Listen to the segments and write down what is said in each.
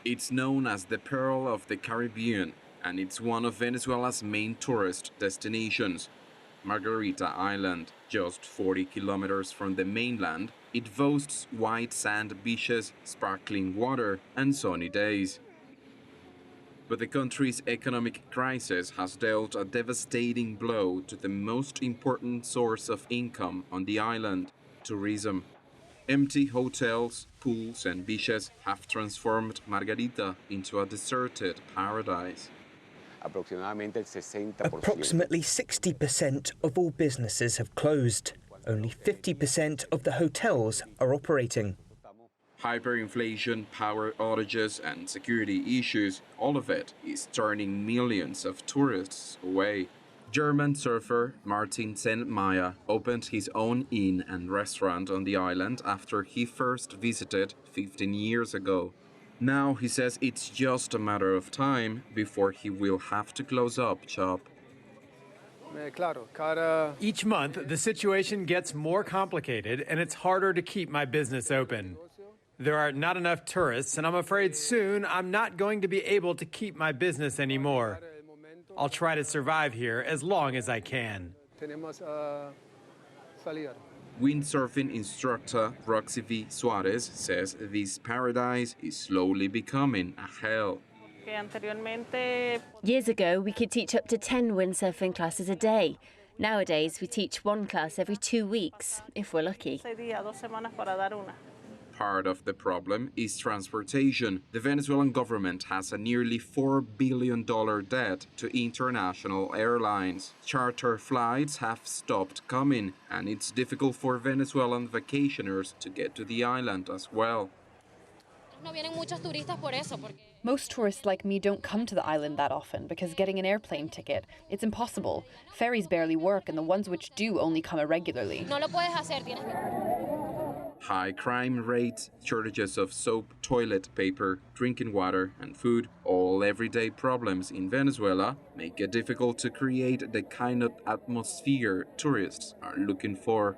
It's known as the Pearl of the Caribbean, and it's one of Venezuela's main tourist destinations. Margarita Island, just 40 kilometers from the mainland, it boasts white sand beaches, sparkling water, and sunny days. But the country's economic crisis has dealt a devastating blow to the most important source of income on the island, tourism. Empty hotels, pools, and beaches have transformed Margarita into a deserted paradise. Approximately 60% of all businesses have closed. Only 50% of the hotels are operating. Hyperinflation, power outages, and security issues, all of it is turning millions of tourists away. German surfer Martin Maya opened his own inn and restaurant on the island after he first visited 15 years ago. Now he says it's just a matter of time before he will have to close up shop. Each month, the situation gets more complicated and it's harder to keep my business open. There are not enough tourists, and I'm afraid soon I'm not going to be able to keep my business anymore. I'll try to survive here as long as I can. Windsurfing instructor Roxy V. Suarez says this paradise is slowly becoming a hell. Years ago, we could teach up to 10 windsurfing classes a day. Nowadays, we teach one class every 2 weeks, if we're lucky. Part of the problem is transportation. The Venezuelan government has a nearly $4 billion debt to international airlines. Charter flights have stopped coming, and it's difficult for Venezuelan vacationers to get to the island as well. Most tourists like me don't come to the island that often because getting an airplane ticket, it's impossible. Ferries barely work, and the ones which do only come irregularly. High crime rates, shortages of soap, toilet paper, drinking water, and food, all everyday problems in Venezuela, make it difficult to create the kind of atmosphere tourists are looking for.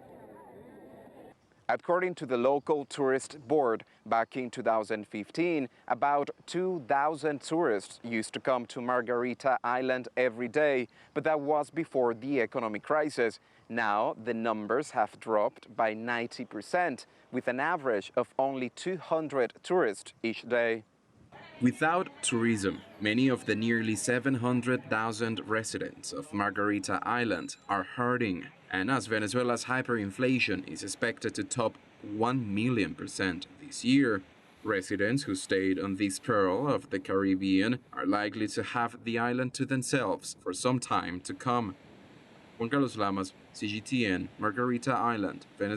According to the local tourist board, back in 2015, about 2,000 tourists used to come to Margarita Island every day, but that was before the economic crisis. Now, the numbers have dropped by 90%, with an average of only 200 tourists each day. Without tourism, many of the nearly 700,000 residents of Margarita Island are hurting. And as Venezuela's hyperinflation is expected to top 1,000,000% this year, residents who stayed on this pearl of the Caribbean are likely to have the island to themselves for some time to come. Juan Carlos Lamas, CGTN, Margarita Island, Venezuela.